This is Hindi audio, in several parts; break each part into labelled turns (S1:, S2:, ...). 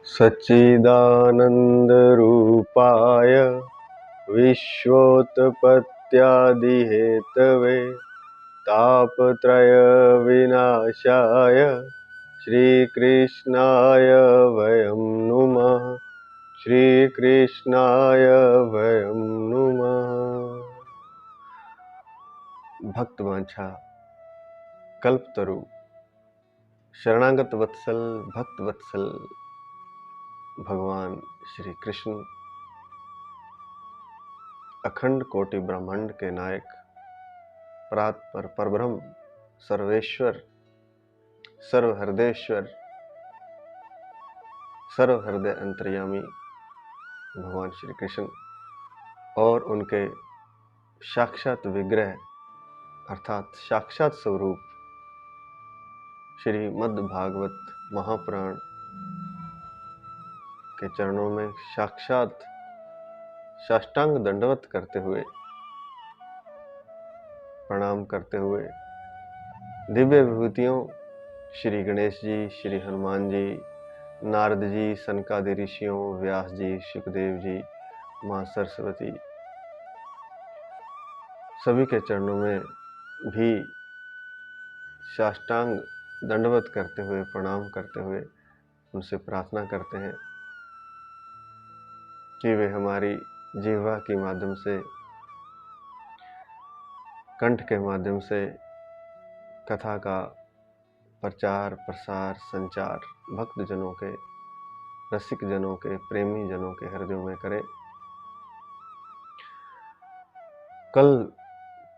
S1: सच्चिदानन्दरूपाय विश्वोत्पत्त्यादिहेतवे तापत्रयविनाशाय श्रीकृष्णाय वयं नुमः। श्रीकृष्णाय वयं नुमः। भक्तवांछा कल्पतरु शरणागत वत्सल भक्त वत्सल भगवान श्री कृष्ण अखंड कोटि ब्रह्मांड के नायक, परात्पर परब्रह्म, सर्वेश्वर, सर्वहृदयेश्वर, सर्वहृदय अंतर्यामी भगवान श्री कृष्ण और उनके साक्षात विग्रह अर्थात साक्षात स्वरूप श्री मद् भागवत महापुराण के चरणों में साक्षात साष्टांग दंडवत करते हुए, प्रणाम करते हुए, दिव्य विभूतियों श्री गणेश जी, श्री हनुमान जी, नारद जी, सनकादि ऋषियों, व्यास जी, सुखदेव जी, माँ सरस्वती, सभी के चरणों में भी साष्टांग दंडवत करते हुए, प्रणाम करते हुए उनसे प्रार्थना करते हैं कि वे हमारी जिह्वा के माध्यम से, कंठ के माध्यम से कथा का प्रचार प्रसार संचार भक्तजनों के, रसिक जनों के, प्रेमी जनों के हृदयों में करें। कल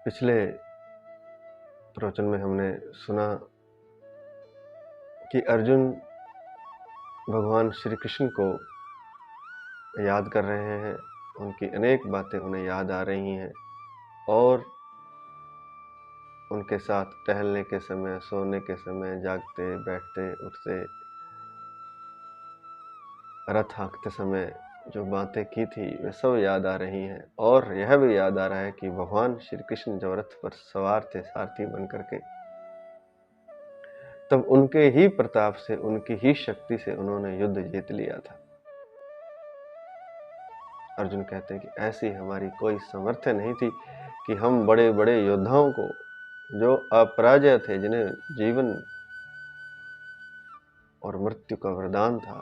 S1: पिछले प्रवचन में हमने सुना कि अर्जुन भगवान श्री कृष्ण को याद कर रहे हैं, उनकी अनेक बातें उन्हें याद आ रही हैं और उनके साथ टहलने के समय, सोने के समय, जागते बैठते उठते, रथ हाँकते समय जो बातें की थी वे सब याद आ रही हैं और यह भी याद आ रहा है कि भगवान श्री कृष्ण जब रथ पर सवार थे सारथी बन करके, तब उनके ही प्रताप से, उनकी ही शक्ति से उन्होंने युद्ध जीत लिया था। अर्जुन कहते हैं कि ऐसी हमारी कोई सामर्थ्य नहीं थी कि हम बड़े बड़े योद्धाओं को, जो अपराजय थे, जिन्हें जीवन और मृत्यु का वरदान था,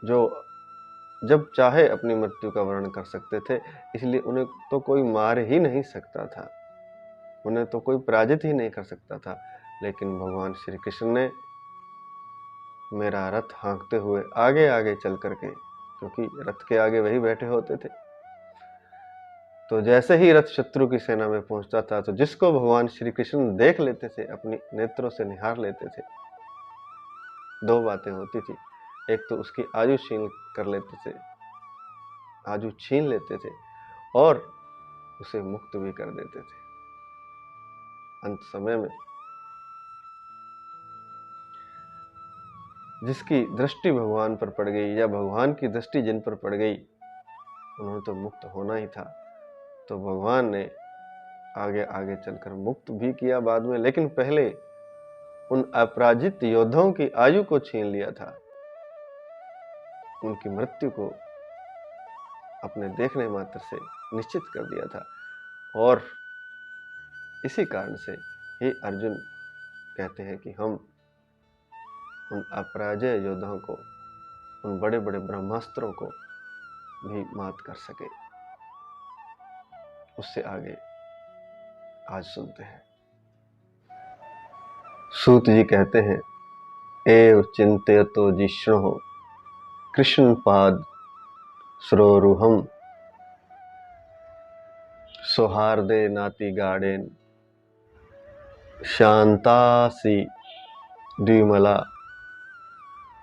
S1: जो जब चाहे अपनी मृत्यु का वर्णन कर सकते थे, इसलिए उन्हें तो कोई मार ही नहीं सकता था, उन्हें तो कोई पराजित ही नहीं कर सकता था। लेकिन भगवान श्री कृष्ण ने मेरा रथ हाँकते हुए आगे आगे चल करके, क्योंकि रथ के आगे वही बैठे होते थे, तो जैसे ही रथ शत्रु की सेना में पहुंचता था तो जिसको भगवान श्री कृष्ण देख लेते थे, अपनी नेत्रों से निहार लेते थे, दो बातें होती थी। एक तो उसकी आयु छीन कर लेते थे, आयु छीन लेते थे और उसे मुक्त भी कर देते थे अंत समय में। जिसकी दृष्टि भगवान पर पड़ गई या भगवान की दृष्टि जिन पर पड़ गई, उन्होंने तो मुक्त होना ही था। तो भगवान ने आगे आगे चलकर मुक्त भी किया बाद में, लेकिन पहले उन अपराजित योद्धाओं की आयु को छीन लिया था, उनकी मृत्यु को अपने देखने मात्र से निश्चित कर दिया था। और इसी कारण से ही अर्जुन कहते हैं कि हम उन अपराजय योद्धाओं को, उन बड़े बड़े ब्रह्मास्त्रों को भी मात कर सके। उससे आगे आज सुनते हैं। सूत जी कहते हैं, एव चिंतयतो जिष्णुः कृष्ण पाद सरोरुहम सौहार्दे नाति गाढ़ेन शांतासी द्विमला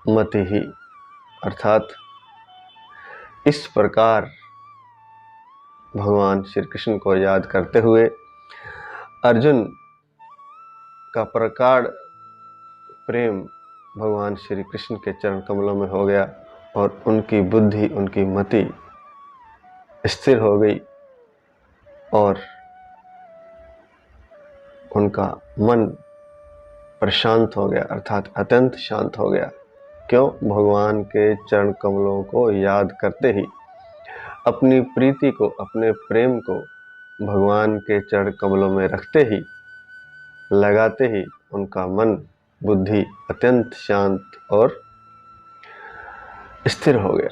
S1: मति ही। अर्थात इस प्रकार भगवान श्री कृष्ण को याद करते हुए अर्जुन का प्रगाढ़ प्रेम भगवान श्री कृष्ण के चरण कमलों में हो गया और उनकी बुद्धि, उनकी मति स्थिर हो गई और उनका मन प्रशांत हो गया, अर्थात अत्यंत शांत हो गया। क्यों? भगवान के चरण कमलों को याद करते ही, अपनी प्रीति को, अपने प्रेम को भगवान के चरण कमलों में रखते ही, लगाते ही उनका मन, बुद्धि अत्यंत शांत और स्थिर हो गया।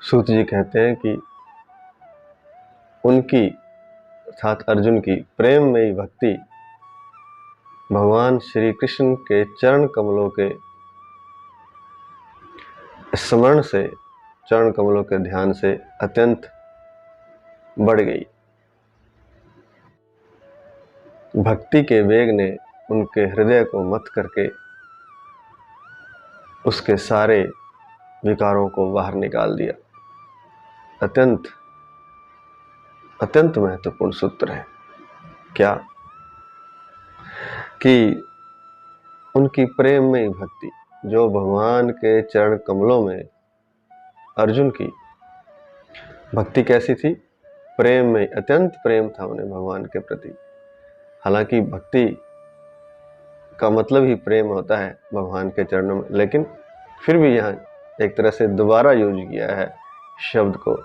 S1: सूत जी कहते हैं कि उनकी अर्थात अर्जुन की प्रेममयी भक्ति भगवान श्री कृष्ण के चरण कमलों के स्मरण से, चरण कमलों के ध्यान से अत्यंत बढ़ गई। भक्ति के वेग ने उनके हृदय को मत करके उसके सारे विकारों को बाहर निकाल दिया। अत्यंत अत्यंत महत्वपूर्ण सूत्र है। क्या? कि उनकी प्रेममयी भक्ति, जो भगवान के चरण कमलों में अर्जुन की भक्ति कैसी थी? प्रेम में अत्यंत प्रेम था उन्हें भगवान के प्रति। हालांकि भक्ति का मतलब ही प्रेम होता है भगवान के चरणों में, लेकिन फिर भी यहाँ एक तरह से दोबारा यूज किया है शब्द को।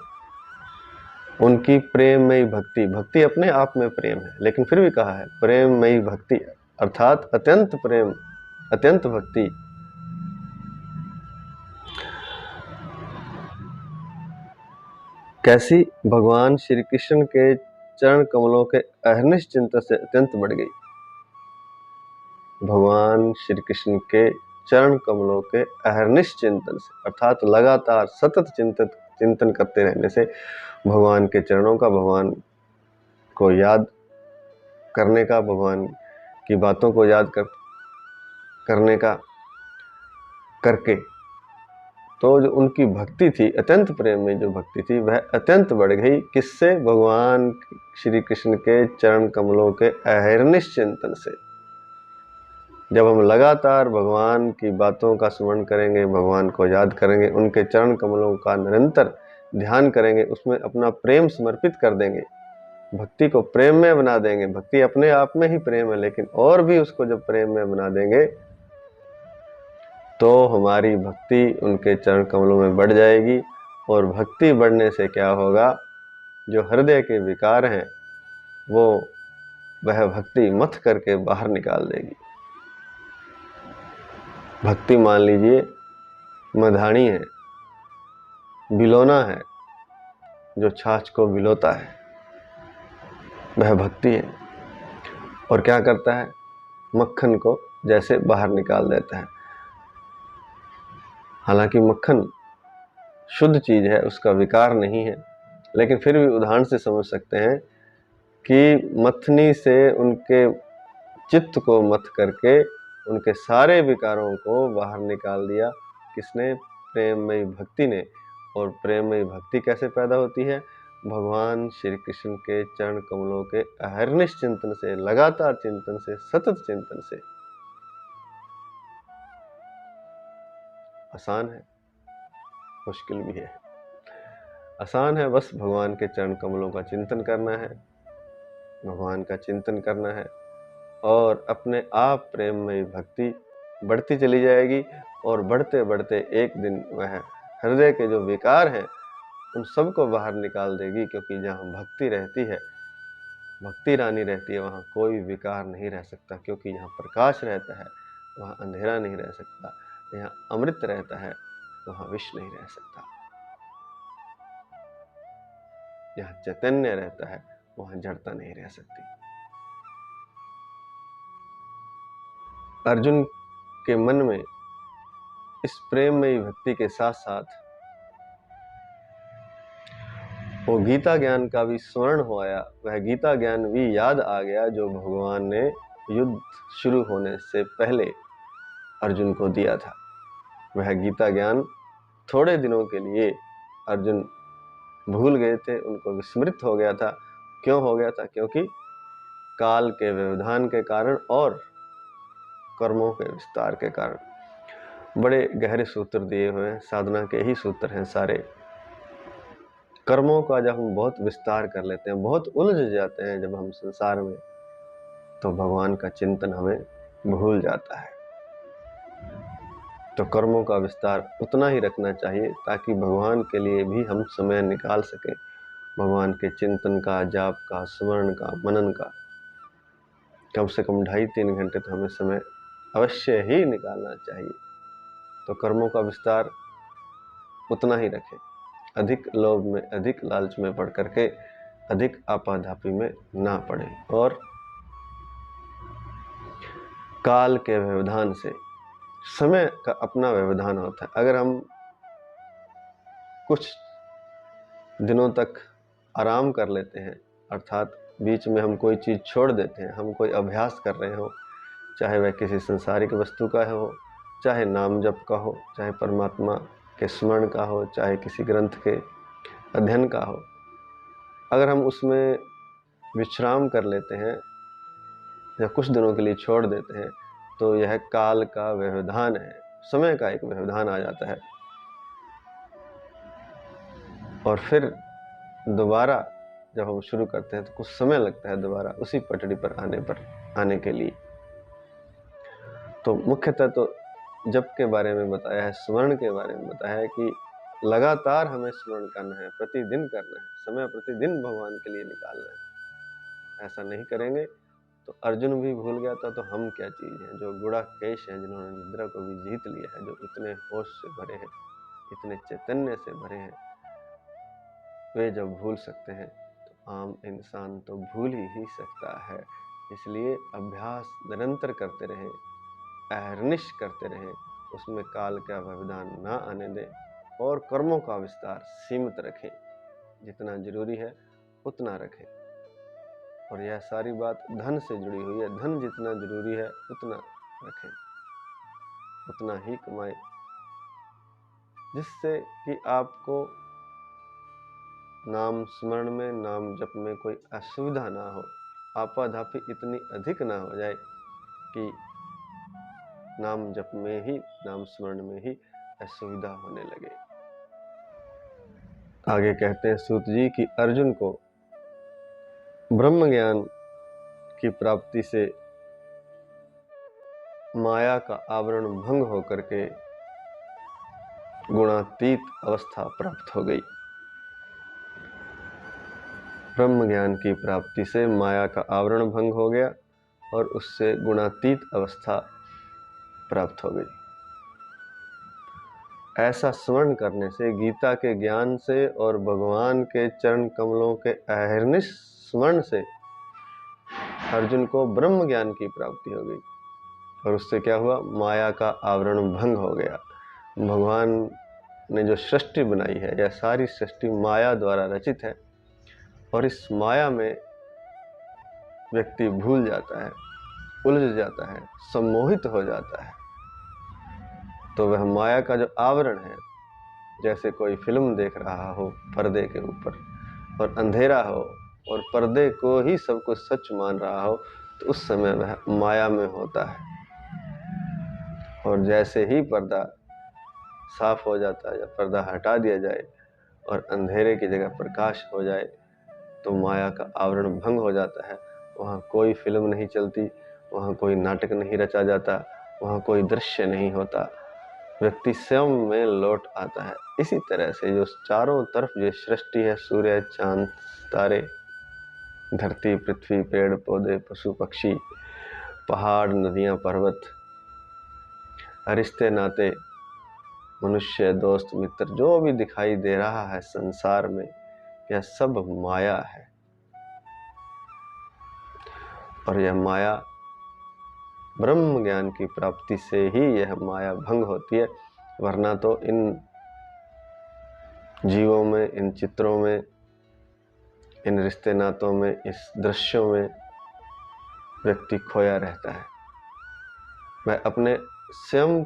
S1: उनकी प्रेममयी भक्ति, भक्ति अपने आप में प्रेम है, लेकिन फिर भी कहा है प्रेममयी भक्ति, अर्थात अत्यंत प्रेम, अत्यंत भक्ति। कैसी? भगवान श्री कृष्ण के चरण कमलों के अहर्निश चिंतन से अत्यंत बढ़ गई। भगवान श्री कृष्ण के चरण कमलों के अहर्निश चिंतन से, अर्थात लगातार सतत चिंतन करते रहने से, भगवान के चरणों का, भगवान को याद करने का, भगवान की बातों को याद करने का करके, तो जो उनकी भक्ति थी, अत्यंत प्रेम में जो भक्ति थी, वह अत्यंत बढ़ गई। किससे? भगवान श्री कृष्ण के चरण कमलों के अहर्निश चिंतन से। जब हम लगातार भगवान की बातों का स्मरण करेंगे, भगवान को याद करेंगे, उनके चरण कमलों का निरंतर ध्यान करेंगे, उसमें अपना प्रेम समर्पित कर देंगे, भक्ति को प्रेम में बना देंगे। भक्ति अपने आप में ही प्रेम है, लेकिन और भी उसको जब प्रेम में बना देंगे तो हमारी भक्ति उनके चरण कमलों में बढ़ जाएगी। और भक्ति बढ़ने से क्या होगा? जो हृदय के विकार हैं वो वह भक्ति मथ करके बाहर निकाल देगी। भक्ति मान लीजिए मधानी है, बिलोना है, जो छाछ को बिलोता है, वह भक्ति है। और क्या करता है? मक्खन को जैसे बाहर निकाल देता है। हालांकि मक्खन शुद्ध चीज है, उसका विकार नहीं है, लेकिन फिर भी उदाहरण से समझ सकते हैं कि मथनी से उनके चित्त को मथ करके उनके सारे विकारों को बाहर निकाल दिया। किसने? प्रेममयी भक्ति ने। और प्रेममयी भक्ति कैसे पैदा होती है? भगवान श्री कृष्ण के चरण कमलों के अहर्निश चिंतन से, लगातार चिंतन से, सतत चिंतन से। आसान है, मुश्किल भी है। आसान है, बस भगवान के चरण कमलों का चिंतन करना है, भगवान का चिंतन करना है, और अपने आप प्रेममयी भक्ति बढ़ती चली जाएगी। और बढ़ते बढ़ते एक दिन वह हृदय के जो विकार हैं उन सबको बाहर निकाल देगी। क्योंकि जहाँ भक्ति रहती है, भक्ति रानी रहती है, वहाँ कोई विकार नहीं रह सकता। क्योंकि यहाँ प्रकाश रहता है, वहाँ अंधेरा नहीं रह सकता। यहाँ अमृत रहता है, वहाँ विष नहीं रह सकता। यहाँ चैतन्य रहता है, वहाँ जड़ता नहीं रह सकती। अर्जुन के मन में इस प्रेममयी भक्ति के साथ साथ वो गीता ज्ञान का भी स्मरण हो आया। वह गीता ज्ञान भी याद आ गया जो भगवान ने युद्ध शुरू होने से पहले अर्जुन को दिया था। वह गीता ज्ञान थोड़े दिनों के लिए अर्जुन भूल गए थे, उनको विस्मृत हो गया था। क्यों हो गया था? क्योंकि काल के व्यवधान के कारण और कर्मों के विस्तार के कारण। बड़े गहरे सूत्र दिए हुए हैं, साधना के ही सूत्र हैं सारे। कर्मों का जब हम बहुत विस्तार कर लेते हैं, बहुत उलझ जाते हैं जब हम संसार में, तो भगवान का चिंतन हमें भूल जाता है। तो कर्मों का विस्तार उतना ही रखना चाहिए ताकि भगवान के लिए भी हम समय निकाल सकें। भगवान के चिंतन का, जाप का, स्मरण का, मनन का कम से कम 2.5-3 घंटे तो हमें समय अवश्य ही निकालना चाहिए। तो कर्मों का विस्तार उतना ही रखें। अधिक लोभ में, अधिक लालच में पड़ करके अधिक आपाधापी में ना पड़े। और काल के व्यवधान से, समय का अपना व्यवधान होता है। अगर हम कुछ दिनों तक आराम कर लेते हैं, अर्थात बीच में हम कोई चीज़ छोड़ देते हैं, हम कोई अभ्यास कर रहे हो, चाहे वह किसी संसारिक वस्तु का हो, चाहे नाम जप का हो, चाहे परमात्मा के स्मरण का हो, चाहे किसी ग्रंथ के अध्ययन का हो, अगर हम उसमें विश्राम कर लेते हैं या कुछ दिनों के लिए छोड़ देते हैं तो यह काल का व्यवधान है, समय का एक व्यवधान आ जाता है। और फिर दोबारा जब हम शुरू करते हैं तो कुछ समय लगता है दोबारा उसी पटड़ी पर आने के लिए। तो मुख्यतः तो जप के बारे में बताया है, स्मरण के बारे में बताया है कि लगातार हमें स्मरण करना है, प्रतिदिन करना है, समय प्रतिदिन भगवान के लिए निकालना है। ऐसा नहीं करेंगे तो अर्जुन भी भूल गया था तो हम क्या चीज़ हैं। जो गुड़ाकेश हैं, जिन्होंने निद्रा को भी जीत लिया है, जो इतने होश से भरे हैं, इतने चैतन्य से भरे हैं, वे जब भूल सकते हैं तो आम इंसान तो भूल ही सकता है। इसलिए अभ्यास निरंतर करते रहें, अहर्निश करते रहें, उसमें काल का व्यवधान ना आने दें और कर्मों का विस्तार सीमित रखें, जितना जरूरी है उतना रखें। और यह सारी बात धन से जुड़ी हुई है। धन जितना जरूरी है उतना रखें, उतना ही कमाएं, जिससे कि आपको नाम स्मरण में, नाम जप में कोई असुविधा ना हो, आपाधापी इतनी अधिक ना हो जाए कि नाम जप में ही, नाम स्मरण में ही असुविधा होने लगे। आगे कहते हैं सूत जी कि अर्जुन को ब्रह्म ज्ञान की प्राप्ति से माया का आवरण भंग होकर के गुणातीत अवस्था प्राप्त हो गई। ब्रह्म ज्ञान की प्राप्ति से माया का आवरण भंग हो गया और उससे गुणातीत अवस्था प्राप्त हो गई। ऐसा स्मरण करने से, गीता के ज्ञान से और भगवान के चरण कमलों के अहर्निश स्मरण से अर्जुन को ब्रह्म ज्ञान की प्राप्ति हो गई। और उससे क्या हुआ? माया का आवरण भंग हो गया। भगवान ने जो सृष्टि बनाई है, यह सारी सृष्टि माया द्वारा रचित है और इस माया में व्यक्ति भूल जाता है, उलझ जाता है, सम्मोहित हो जाता है। तो वह माया का जो आवरण है, जैसे कोई फिल्म देख रहा हो पर्दे के ऊपर और अंधेरा हो और पर्दे को ही सब कुछ सच मान रहा हो, तो उस समय वह माया में होता है। और जैसे ही पर्दा साफ हो जाता है या पर्दा हटा दिया जाए और अंधेरे की जगह प्रकाश हो जाए तो माया का आवरण भंग हो जाता है। वहाँ कोई फिल्म नहीं चलती, वहाँ कोई नाटक नहीं रचा जाता, वहाँ कोई दृश्य नहीं होता, व्यक्ति स्वयं में लौट आता है। इसी तरह से जो चारों तरफ जो सृष्टि है, सूर्य, चांद, तारे, धरती, पृथ्वी, पेड़ पौधे, पशु पक्षी, पहाड़, नदियाँ, पर्वत, रिश्ते नाते, मनुष्य, दोस्त, मित्र, जो भी दिखाई दे रहा है संसार में, यह सब माया है। और यह माया ब्रह्म ज्ञान की प्राप्ति से ही यह माया भंग होती है, वरना तो इन जीवों में, इन चित्रों में, इन रिश्ते नातों में, इस दृश्यों में व्यक्ति खोया रहता है। वह अपने स्वयं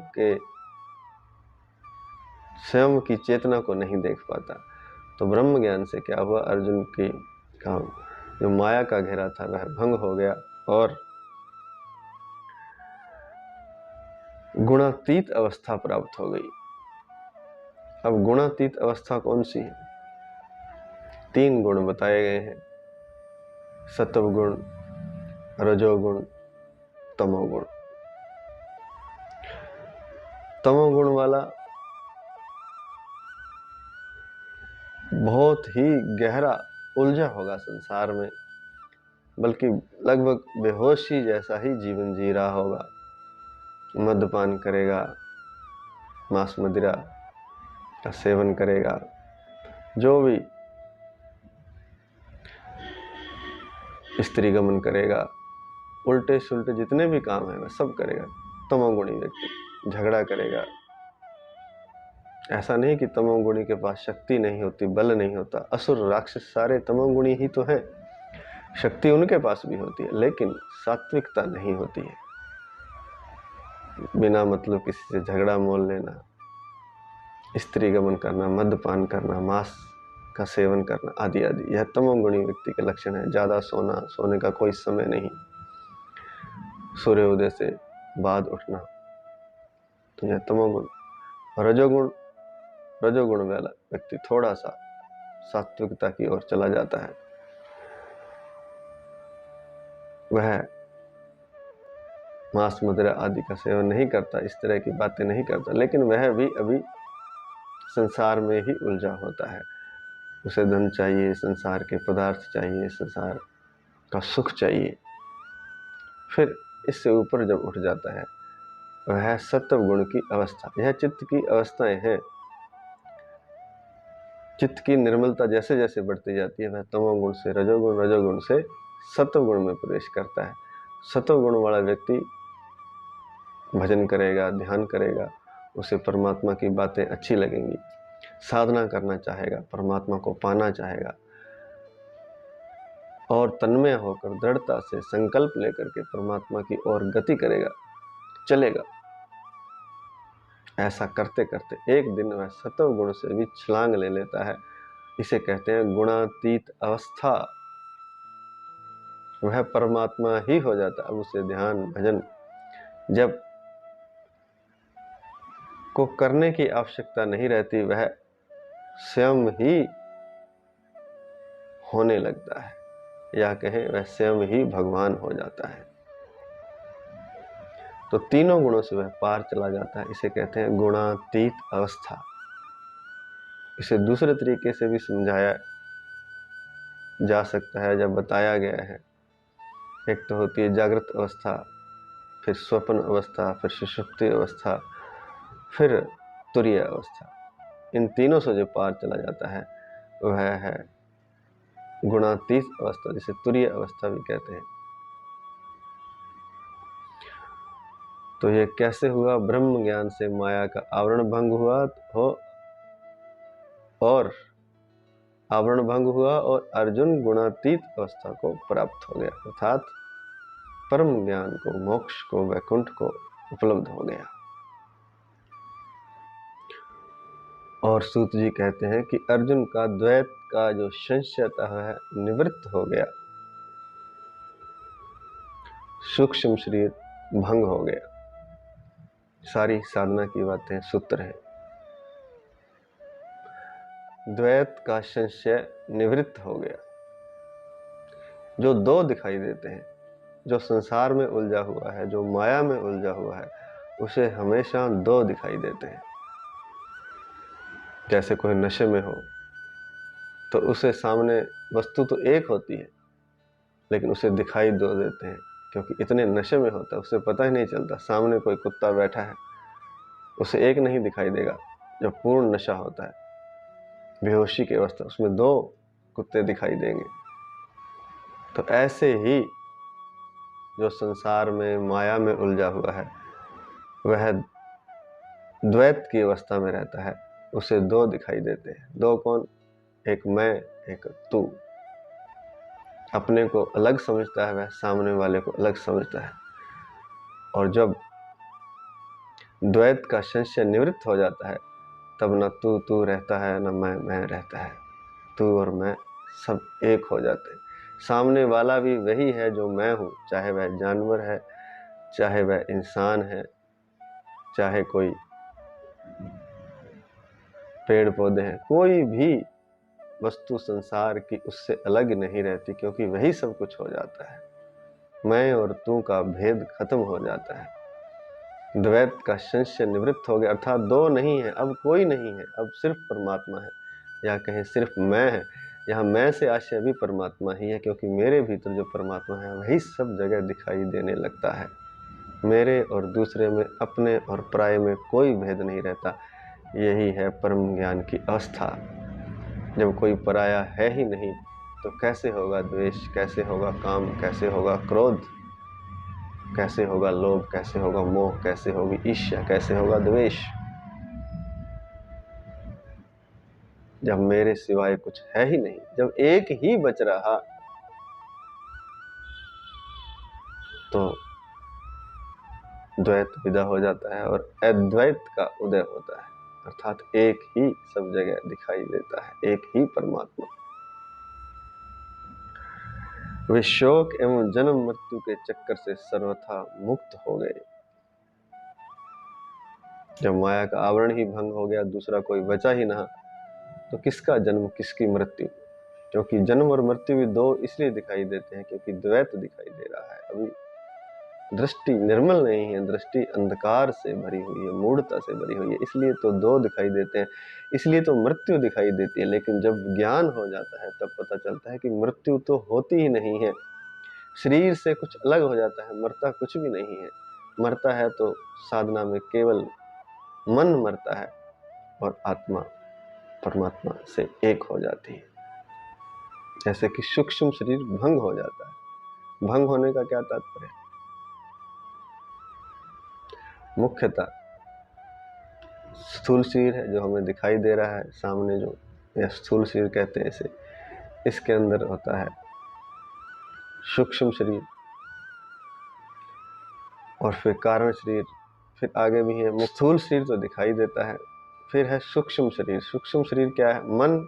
S1: की चेतना को नहीं देख पाता। तो ब्रह्म ज्ञान से क्या हुआ? अर्जुन की जो माया का घेरा था वह भंग हो गया और गुणातीत अवस्था प्राप्त हो गई। अब गुणातीत अवस्था कौन सी है? 3 गुण बताए गए हैं: सत्वगुण, रजोगुण, तमोगुण। तमोगुण वाला बहुत ही गहरा उलझा होगा संसार में, बल्कि लगभग बेहोशी जैसा ही जीवन जी रहा होगा। मद्यपान करेगा, मांस मदिरा का सेवन करेगा, जो भी स्त्री गमन करेगा, उल्टे सुल्टे जितने भी काम है वह सब करेगा। तमोगुणी व्यक्ति झगड़ा करेगा। ऐसा नहीं कि तमोगुणी के पास शक्ति नहीं होती, बल नहीं होता। असुर राक्षस सारे तमोगुणी ही तो हैं। शक्ति उनके पास भी होती है, लेकिन सात्विकता नहीं होती है। बिना मतलब किसी से झगड़ा मोल लेना, स्त्री गमन करना, मद्यपान करना, मांस का सेवन करना आदि आदि, यह तमोगुणी व्यक्ति के लक्षण है। ज़्यादा सोना, सोने का कोई समय नहीं, सूर्योदय से बाद उठना, तो यह तमोगुण। रजोगुण वाला व्यक्ति थोड़ा सा सात्विकता की ओर चला जाता है। वह मांस मदिरा आदि का सेवन नहीं करता, इस तरह की बातें नहीं करता, लेकिन वह भी अभी संसार में ही उलझा होता है। उसे धन चाहिए, संसार के पदार्थ चाहिए, संसार का सुख चाहिए। फिर इससे ऊपर जब उठ जाता है वह सत्व गुण की अवस्था। यह चित्त की अवस्थाएं हैं। चित्त की निर्मलता जैसे जैसे बढ़ती जाती है वह तमोगुण से रजोगुण, रजोगुण से सत्व गुण में प्रवेश करता है। सत्व गुण वाला व्यक्ति भजन करेगा, ध्यान करेगा, उसे परमात्मा की बातें अच्छी लगेंगी, साधना करना चाहेगा, परमात्मा को पाना चाहेगा, और तन्मय होकर दृढ़ता से संकल्प लेकर के परमात्मा की ओर गति करेगा, चलेगा। ऐसा करते करते एक दिन वह सत्व गुण से भी छलांग ले लेता है। इसे कहते हैं गुणातीत अवस्था। वह परमात्मा ही हो जाता है। अब उसे ध्यान भजन जब को करने की आवश्यकता नहीं रहती, वह स्वयं ही होने लगता है, या कहें वह स्वयं ही भगवान हो जाता है। तो तीनों गुणों से वह पार चला जाता है। इसे कहते हैं गुणातीत अवस्था। इसे दूसरे तरीके से भी समझाया जा सकता है, जब बताया गया है। एक तो होती है जागृत अवस्था, फिर स्वप्न अवस्था, फिर सुषुप्ति अवस्था, फिर तुरीय अवस्था। इन तीनों से जो पार चला जाता है वह है गुणातीत अवस्था, जिसे तुरीय अवस्था भी कहते हैं। तो ये कैसे हुआ? ब्रह्म ज्ञान से माया का आवरण भंग हुआ और आवरण भंग हुआ और अर्जुन गुणातीत अवस्था को प्राप्त हो गया, अर्थात परम ज्ञान को, मोक्ष को, वैकुंठ को उपलब्ध हो गया। और सूत जी कहते हैं कि अर्जुन का द्वैत का जो संशय था वह निवृत्त हो गया, सूक्ष्म शरीर भंग हो गया। सारी साधना की बातें सूत्र है। द्वैत का संशय निवृत्त हो गया। जो दो दिखाई देते हैं, जो संसार में उलझा हुआ है, जो माया में उलझा हुआ है, उसे हमेशा दो दिखाई देते हैं। जैसे कोई नशे में हो तो उसे सामने वस्तु तो एक होती है, लेकिन उसे दिखाई दो देते हैं, क्योंकि इतने नशे में होता है उसे पता ही नहीं चलता। सामने कोई कुत्ता बैठा है, उसे एक नहीं दिखाई देगा। जब पूर्ण नशा होता है, बेहोशी की अवस्था, उसमें दो कुत्ते दिखाई देंगे। तो ऐसे ही जो संसार में माया में उलझा हुआ है वह द्वैत की अवस्था में रहता है, उसे दो दिखाई देते हैं। दो कौन? एक मैं, एक तू। अपने को अलग समझता है, वह सामने वाले को अलग समझता है। और जब द्वैत का संशय निवृत्त हो जाता है, तब न तू तू रहता है, न मैं रहता है। तू और मैं सब एक हो जाते हैं। सामने वाला भी वही है जो मैं हूँ, चाहे वह जानवर है, चाहे वह इंसान है, चाहे कोई पेड़ पौधे हैं, कोई भी वस्तु संसार की उससे अलग नहीं रहती, क्योंकि वही सब कुछ हो जाता है। मैं और तू का भेद खत्म हो जाता है। द्वैत का संशय निवृत्त हो गया, अर्थात दो नहीं है, अब कोई नहीं है, अब सिर्फ परमात्मा है, या कहें सिर्फ मैं है। यहाँ मैं से आशय भी परमात्मा ही है, क्योंकि मेरे भीतर जो परमात्मा है वही सब जगह दिखाई देने लगता है। मेरे और दूसरे में, अपने और पराये में कोई भेद नहीं रहता। यही है परम ज्ञान की अवस्था। जब कोई पराया है ही नहीं तो कैसे होगा द्वेष, कैसे होगा काम, कैसे होगा क्रोध, कैसे होगा लोभ, कैसे होगा मोह, कैसे होगी ईर्ष्या, कैसे होगा द्वेष। जब मेरे सिवाय कुछ है ही नहीं, जब एक ही बच रहा, तो द्वैत विदा हो जाता है और अद्वैत का उदय होता है, अर्थात एक ही सब जगह दिखाई देता है, एक ही परमात्मा। वे शोक एवं जन्म मृत्यु के चक्कर से सर्वथा मुक्त हो गए। जब माया का आवरण ही भंग हो गया, दूसरा कोई बचा ही ना, तो किसका जन्म, किसकी मृत्यु? क्योंकि जन्म और मृत्यु भी दो इसलिए दिखाई देते हैं क्योंकि द्वैत दिखाई दे रहा है। अभी दृष्टि निर्मल नहीं है, दृष्टि अंधकार से भरी हुई है, मूढ़ता से भरी हुई है, इसलिए तो दो दिखाई देते हैं, इसलिए तो मृत्यु दिखाई देती है। लेकिन जब ज्ञान हो जाता है तब पता चलता है कि मृत्यु तो होती ही नहीं है, शरीर से कुछ अलग हो जाता है, मरता कुछ भी नहीं है। मरता है तो साधना में केवल मन मरता है और आत्मा परमात्मा से एक हो जाती है। जैसे कि सूक्ष्म शरीर भंग हो जाता है। भंग होने का क्या तात्पर्य है? मुख्यतः स्थूल शरीर है जो हमें दिखाई दे रहा है सामने, जो या स्थूल शरीर कहते हैं इसे, इसके अंदर होता है सूक्ष्म शरीर, और फिर कारण शरीर, फिर आगे भी है। स्थूल शरीर तो दिखाई देता है, फिर है सूक्ष्म शरीर। सूक्ष्म शरीर क्या है? मन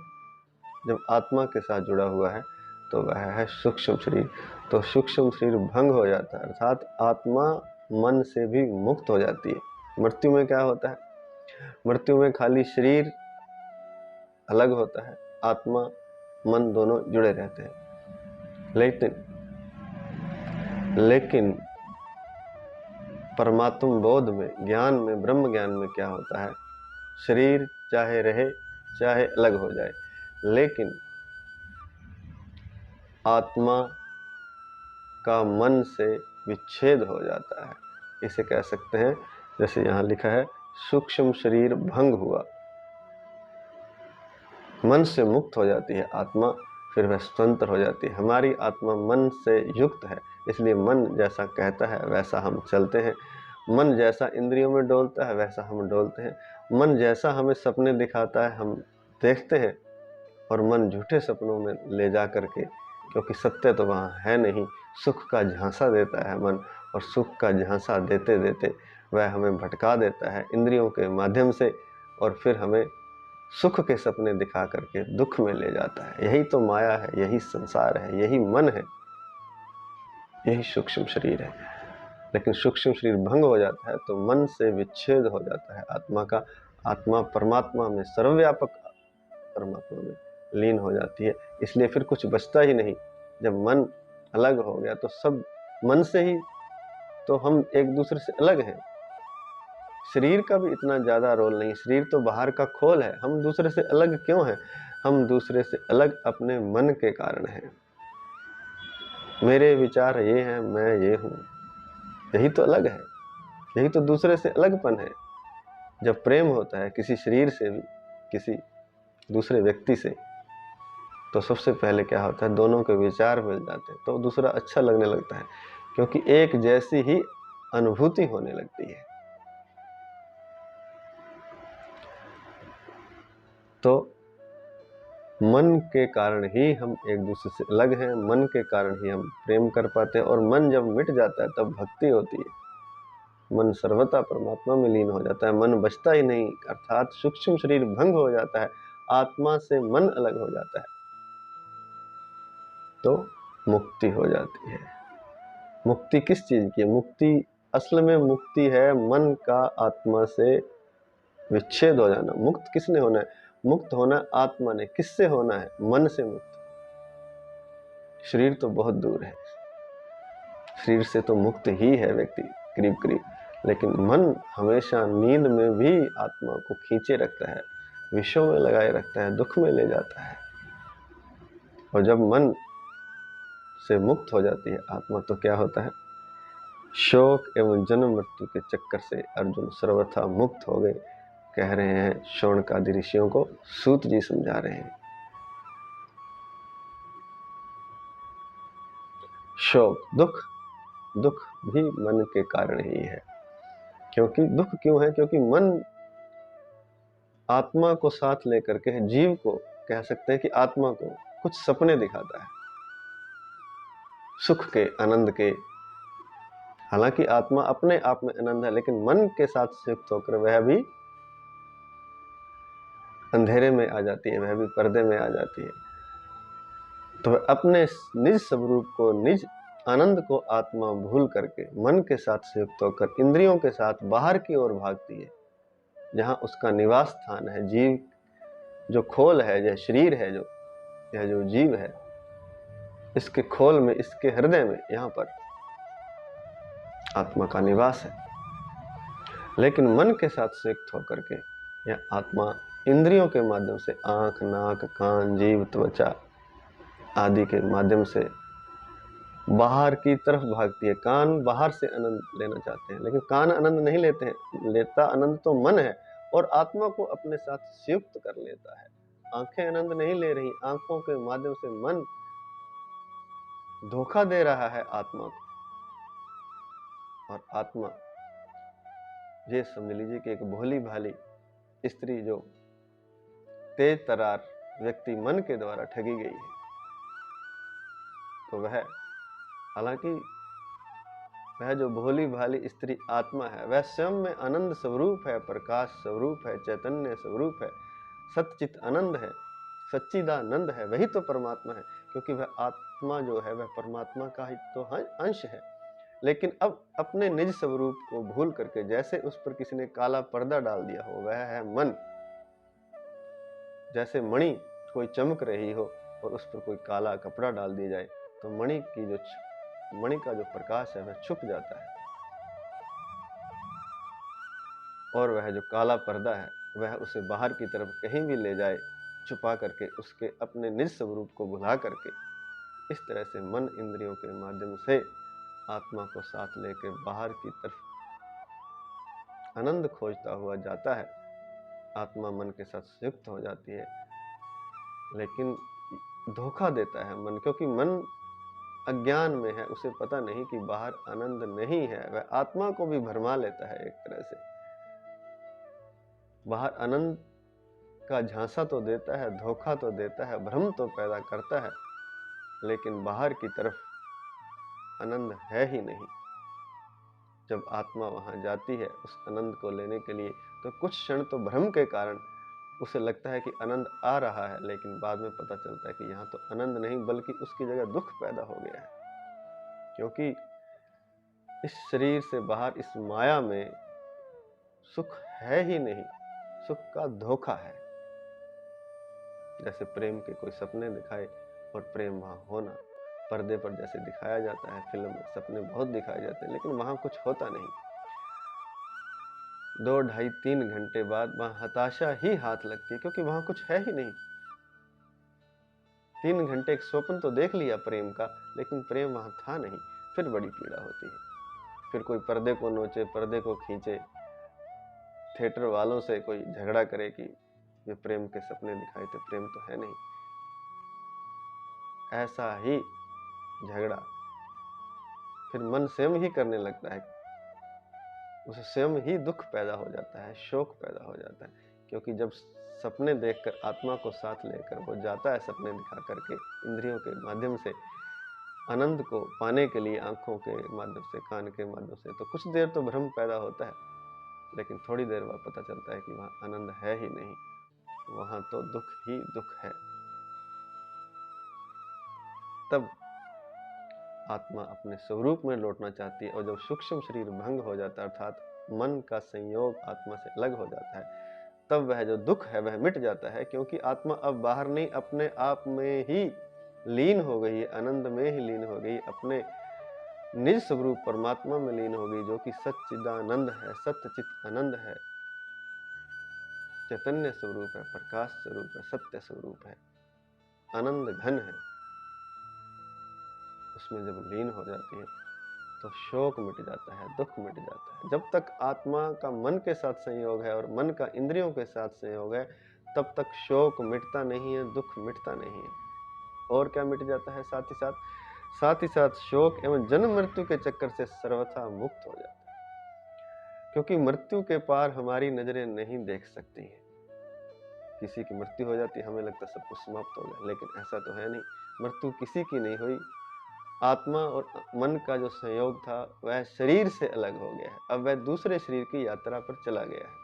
S1: जब आत्मा के साथ जुड़ा हुआ है तो वह है सूक्ष्म शरीर। तो सूक्ष्म शरीर भंग हो जाता है, अर्थात आत्मा मन से भी मुक्त हो जाती है। मृत्यु में क्या होता है? मृत्यु में खाली शरीर अलग होता है, आत्मा मन दोनों जुड़े रहते हैं। लेकिन परमात्म बोध में, ज्ञान में, ब्रह्म ज्ञान में क्या होता है? शरीर चाहे रहे चाहे अलग हो जाए, लेकिन आत्मा का मन से विच्छेद हो जाता है। इसे कह सकते हैं, जैसे यहाँ लिखा है, सूक्ष्म शरीर भंग हुआ, मन से मुक्त हो जाती है आत्मा, फिर वह स्वतंत्र हो जाती है। हमारी आत्मा मन से युक्त है, इसलिए मन जैसा कहता है वैसा हम चलते हैं, मन जैसा इंद्रियों में डोलता है वैसा हम डोलते हैं, मन जैसा हमें सपने दिखाता है हम देखते हैं, और मन झूठे सपनों में ले जा करके, क्योंकि सत्य तो वहाँ है नहीं, सुख का झांसा देता है मन, और सुख का झांसा देते देते वह हमें भटका देता है इंद्रियों के माध्यम से, और फिर हमें सुख के सपने दिखा करके दुख में ले जाता है। यही तो माया है, यही संसार है, यही मन है, यही सूक्ष्म शरीर है। लेकिन सूक्ष्म शरीर भंग हो जाता है तो मन से विच्छेद हो जाता है आत्मा का, आत्मा परमात्मा में, सर्वव्यापक परमात्मा में लीन हो जाती है, इसलिए फिर कुछ बचता ही नहीं। जब मन अलग हो गया तो सब मन से ही तो हम एक दूसरे से अलग हैं। शरीर का भी इतना ज़्यादा रोल नहीं, शरीर तो बाहर का खोल है। हम दूसरे से अलग क्यों हैं? हम दूसरे से अलग अपने मन के कारण हैं। मेरे विचार ये हैं, मैं ये हूँ, यही तो अलग है, यही तो दूसरे से अलगपन है। जब प्रेम होता है किसी शरीर से भी, किसी दूसरे व्यक्ति से, तो सबसे पहले क्या होता है? दोनों के विचार मिल जाते हैं तो दूसरा अच्छा लगने लगता है, क्योंकि एक जैसी ही अनुभूति होने लगती है। तो मन के कारण ही हम एक दूसरे से अलग हैं, मन के कारण ही हम प्रेम कर पाते हैं, और मन जब मिट जाता है तब भक्ति होती है। मन सर्वथा परमात्मा में लीन हो जाता है, मन बचता ही नहीं, अर्थात सूक्ष्म शरीर भंग हो जाता है, आत्मा से मन अलग हो जाता है, तो मुक्ति हो जाती है। मुक्ति किस चीज की है? मुक्ति असल में मुक्ति है मन का आत्मा से विच्छेद हो जाना। मुक्त किसने होना है? मुक्त होना आत्मा ने। किससे होना है? मन से मुक्त। शरीर तो बहुत दूर है, शरीर से तो मुक्त ही है व्यक्ति करीब करीब, लेकिन मन हमेशा नींद में भी आत्मा को खींचे रखता है, विषयों में लगाए रखता है, दुख में ले जाता है। और जब मन से मुक्त हो जाती है आत्मा तो क्या होता है, शोक एवं जन्म मृत्यु के चक्कर से अर्जुन सर्वथा मुक्त हो गए, कह रहे हैं शौनकादि ऋषियों को सूत जी समझा रहे हैं। शोक दुख भी मन के कारण ही है। क्योंकि दुख क्यों है? क्योंकि मन आत्मा को साथ लेकर के, जीव को कह सकते हैं कि आत्मा को कुछ सपने दिखाता है, सुख के, आनंद के। हालांकि आत्मा अपने आप में आनंद है, लेकिन मन के साथ संयुक्त होकर वह भी अंधेरे में आ जाती है, वह भी पर्दे में आ जाती है। तो अपने निज स्वरूप को, निज आनंद को आत्मा भूल करके मन के साथ संयुक्त होकर इंद्रियों के साथ बाहर की ओर भागती है, जहां उसका निवास स्थान है। जीव जो खोल है, यह शरीर है, यह जो जीव है, इसके खोल में, इसके हृदय में, यहाँ पर आत्मा का निवास है। लेकिन मन के साथ संयुक्त होकर के यह आत्मा इंद्रियों के माध्यम से, आंख, नाक, कान, जीभ, त्वचा आदि के माध्यम से बाहर की तरफ भागती है। कान बाहर से आनंद लेना चाहते हैं, लेकिन कान आनंद नहीं लेते हैं, लेता आनंद तो मन है, और आत्मा को अपने साथ संयुक्त कर लेता है। आंखें आनंद नहीं ले रही, आंखों के माध्यम से मन धोखा दे रहा है आत्मा को। और आत्मा, ये समझ लीजिए कि एक भोली भाली स्त्री जो तेज तरार व्यक्ति मन के द्वारा ठगी गई है, तो वह, हालांकि वह जो भोली भाली स्त्री आत्मा है, वह स्वयं में आनंद स्वरूप है, प्रकाश स्वरूप है, चैतन्य स्वरूप है, सच्चित आनंद है, सच्चिदानंद है, वही तो परमात्मा है। क्योंकि वह आत्मा जो है वह परमात्मा का ही तो अंश है। लेकिन अब अपने निज स्वरूप को भूल करके, जैसे उस पर किसी ने काला पर्दा डाल दिया हो, वह है मन। जैसे मणि कोई चमक रही हो और उस पर कोई काला कपड़ा डाल दिया जाए, तो मणि का जो प्रकाश है वह छुप जाता है, और वह जो काला पर्दा है वह उसे बाहर की तरफ कहीं भी ले जाए, छुपा करके, उसके अपने निज स्वरूप को भुला करके। इस तरह से मन इंद्रियों के माध्यम से आत्मा को साथ लेकर बाहर की तरफ आनंद खोजता हुआ जाता है। आत्मा मन के साथ संयुक्त हो जाती है, लेकिन धोखा देता है मन, क्योंकि मन अज्ञान में है, उसे पता नहीं कि बाहर आनंद नहीं है। वह आत्मा को भी भरमा लेता है एक तरह से। बाहर आनंद का झांसा तो देता है, धोखा तो देता है, भ्रम तो पैदा करता है, लेकिन बाहर की तरफ आनंद है ही नहीं। जब आत्मा वहां जाती है उस आनंद को लेने के लिए, तो कुछ क्षण तो भ्रम के कारण उसे लगता है कि आनंद आ रहा है, लेकिन बाद में पता चलता है कि यहाँ तो आनंद नहीं, बल्कि उसकी जगह दुख पैदा हो गया है। क्योंकि इस शरीर से बाहर, इस माया में सुख है ही नहीं, सुख का धोखा है। जैसे प्रेम के कोई सपने दिखाए और प्रेम वहां होना, पर्दे पर जैसे दिखाया जाता है, फिल्म में सपने बहुत दिखाए जाते हैं, लेकिन वहां कुछ होता नहीं। 2, ढाई, 3 घंटे बाद वहां हताशा ही हाथ लगती है, क्योंकि वहां कुछ है ही नहीं। 3 घंटे एक स्वप्न तो देख लिया प्रेम का, लेकिन प्रेम वहां था नहीं। फिर बड़ी पीड़ा होती है। फिर कोई पर्दे को नोचे, पर्दे को खींचे, थिएटर वालों से कोई झगड़ा करे कि ये प्रेम के सपने दिखाए थे, प्रेम तो है नहीं। ऐसा ही झगड़ा फिर मन स्वयं ही करने लगता है, उसे स्वयं ही दुख पैदा हो जाता है, शोक पैदा हो जाता है। क्योंकि जब सपने देखकर आत्मा को साथ लेकर वो जाता है, सपने दिखा करके इंद्रियों के माध्यम से आनंद को पाने के लिए, आंखों के माध्यम से, कान के माध्यम से, तो कुछ देर तो भ्रम पैदा होता है, लेकिन थोड़ी देर बाद पता चलता है कि वहां आनंद है ही नहीं, वहां तो दुख ही दुख है। तब आत्मा अपने स्वरूप में लौटना चाहती है, और जब सूक्ष्म शरीर भंग हो जाता है, अर्थात मन का संयोग आत्मा से अलग हो जाता है, तब वह जो दुख है वह मिट जाता है। क्योंकि आत्मा अब बाहर नहीं, अपने आप में ही लीन हो गई है, आनंद में ही लीन हो गई, अपने निज स्वरूप परमात्मा में लीन होगी, जो कि सच्चिदानंद है, सत्यचित आनंद है, चैतन्य स्वरूप है, प्रकाश स्वरूप है, सत्य स्वरूप है, आनंद घन है, उसमें जब लीन हो जाती है तो शोक मिट जाता है, दुख मिट जाता है। जब तक आत्मा का मन के साथ संयोग है और मन का इंद्रियों के साथ संयोग है, तब तक शोक मिटता नहीं है, दुख मिटता नहीं है। और क्या मिट जाता है साथ ही साथ शोक एवं जन्म मृत्यु के चक्कर से सर्वथा मुक्त हो जाता है, क्योंकि मृत्यु के पार हमारी नजरें नहीं देख सकती हैं। किसी की मृत्यु हो जाती है, हमें लगता है सब कुछ समाप्त हो गया, लेकिन ऐसा तो है नहीं। मृत्यु किसी की नहीं हुई। आत्मा और मन का जो संयोग था वह शरीर से अलग हो गया है, अब वह दूसरे शरीर की यात्रा पर चला गया है।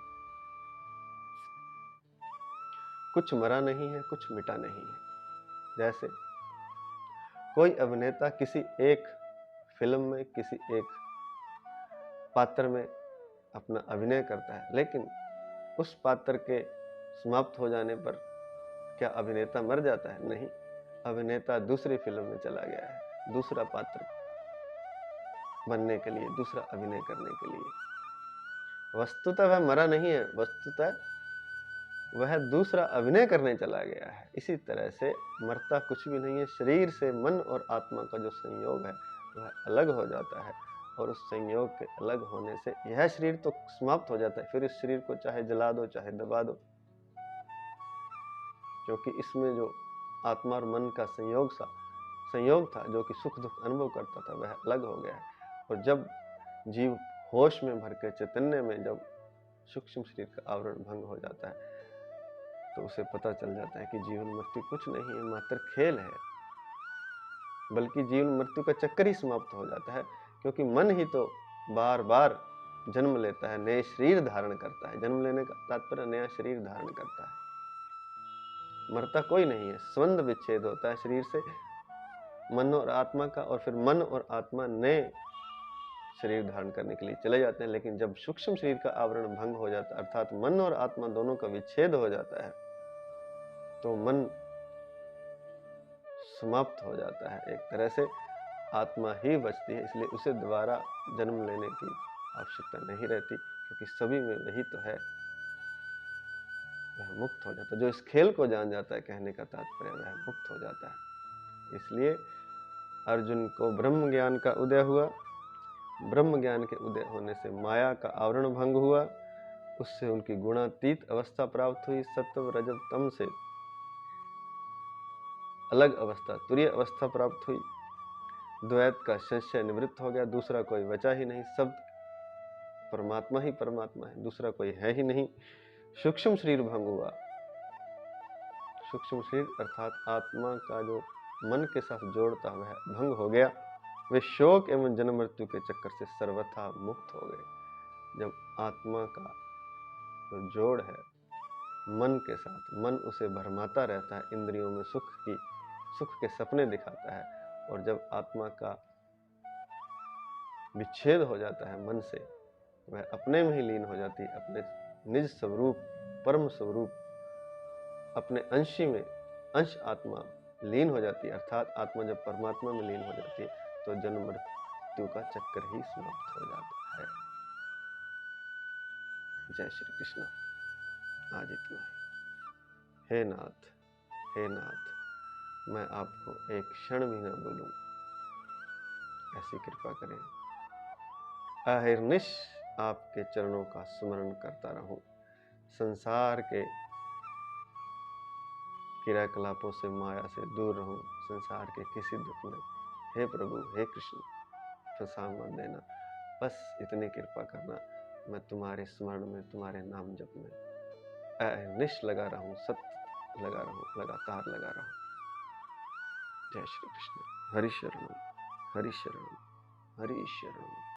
S1: कुछ मरा नहीं है, कुछ मिटा नहीं है। जैसे कोई अभिनेता किसी एक फिल्म में, किसी एक पात्र में अपना अभिनय करता है, लेकिन उस पात्र के समाप्त हो जाने पर क्या अभिनेता मर जाता है? नहीं, अभिनेता दूसरी फिल्म में चला गया है, दूसरा पात्र बनने के लिए, दूसरा अभिनय करने के लिए। वस्तुतः वह मरा नहीं है, वस्तुतः वह दूसरा अभिनय करने चला गया है। इसी तरह से मरता कुछ भी नहीं है। शरीर से मन और आत्मा का जो संयोग है वह अलग हो जाता है, और उस संयोग के अलग होने से यह शरीर तो समाप्त हो जाता है। फिर इस शरीर को चाहे जला दो, चाहे दबा दो, क्योंकि इसमें जो आत्मा और मन का संयोग था, जो कि सुख दुख अनुभव करता था, वह अलग हो गया है। और जब जीव होश में भर के चैतन्य में जब सूक्ष्म शरीर का आवरण भंग हो जाता है, तो उसे पता चल जाता है कि जीवन मृत्यु कुछ नहीं है, मात्र खेल है। बल्कि जीवन मृत्यु का चक्कर ही समाप्त हो जाता है, क्योंकि मन ही तो बार बार जन्म लेता है, नए शरीर धारण करता है। जन्म लेने का तात्पर्य नया शरीर धारण करता है। मरता कोई नहीं है, संबंध विच्छेद होता है शरीर से, मन और आत्मा का, और फिर मन और आत्मा नए शरीर धारण करने के लिए चले जाते हैं। लेकिन जब सूक्ष्म शरीर का आवरण भंग हो जाता है, अर्थात मन और आत्मा दोनों का विच्छेद हो जाता है, तो मन समाप्त हो जाता है। एक तरह से आत्मा ही बचती है, इसलिए उसे दोबारा जन्म लेने की आवश्यकता नहीं रहती, क्योंकि सभी में वही तो है। वह मुक्त हो जाता है। जो इस खेल को जान जाता है, कहने का तात्पर्य वह मुक्त हो जाता है। इसलिए अर्जुन को ब्रह्म ज्ञान का उदय हुआ। ब्रह्म ज्ञान के उदय होने से माया का आवरण भंग हुआ, उससे उनकी गुणातीत अवस्था प्राप्त हुई। सत्व रजत तम से अलग अवस्था, तुरीय अवस्था प्राप्त हुई। द्वैत का संशय निवृत्त हो गया, दूसरा कोई बचा ही नहीं। सब परमात्मा ही परमात्मा है, दूसरा कोई है ही नहीं। सूक्ष्म शरीर भंग हुआ। सूक्ष्म शरीर अर्थात आत्मा का जो मन के साथ जोड़ता वह भंग हो गया। वे शोक एवं जन्म मृत्यु के चक्कर से सर्वथा मुक्त हो गए। जब आत्मा का जो जोड़ है मन के साथ, मन उसे भरमाता रहता है, इंद्रियों में सुख के सपने दिखाता है, और जब आत्मा का विच्छेद हो जाता है मन से, वह अपने में ही लीन हो जाती है, अपने निज स्वरूप, परम स्वरूप, अपने अंशी में अंश आत्मा लीन हो जाती है। अर्थात आत्मा जब परमात्मा में लीन हो जाती है, तो जन्म मृत्यु का चक्कर ही समाप्त हो जाता है। जय श्री कृष्ण। आज इतना ही। हे नाथ, हे नाथ, मैं आपको एक क्षण भी ना बोलूं, ऐसी कृपा करें। अहर्निश आपके चरणों का स्मरण करता रहूं, संसार के क्रियाकलापों से, माया से दूर रहूं, संसार के किसी दुख में। हे प्रभु, हे कृष्ण, फंसा मत देना, बस इतनी कृपा करना। मैं तुम्हारे स्मरण में, तुम्हारे नाम जप में अहर्निश लगा रहूं, सत्य लगा रहूं, लगातार लगा रहूं। जय श्री कृष्ण। हरि शरणम, हरि शरणम, हरि शरणम।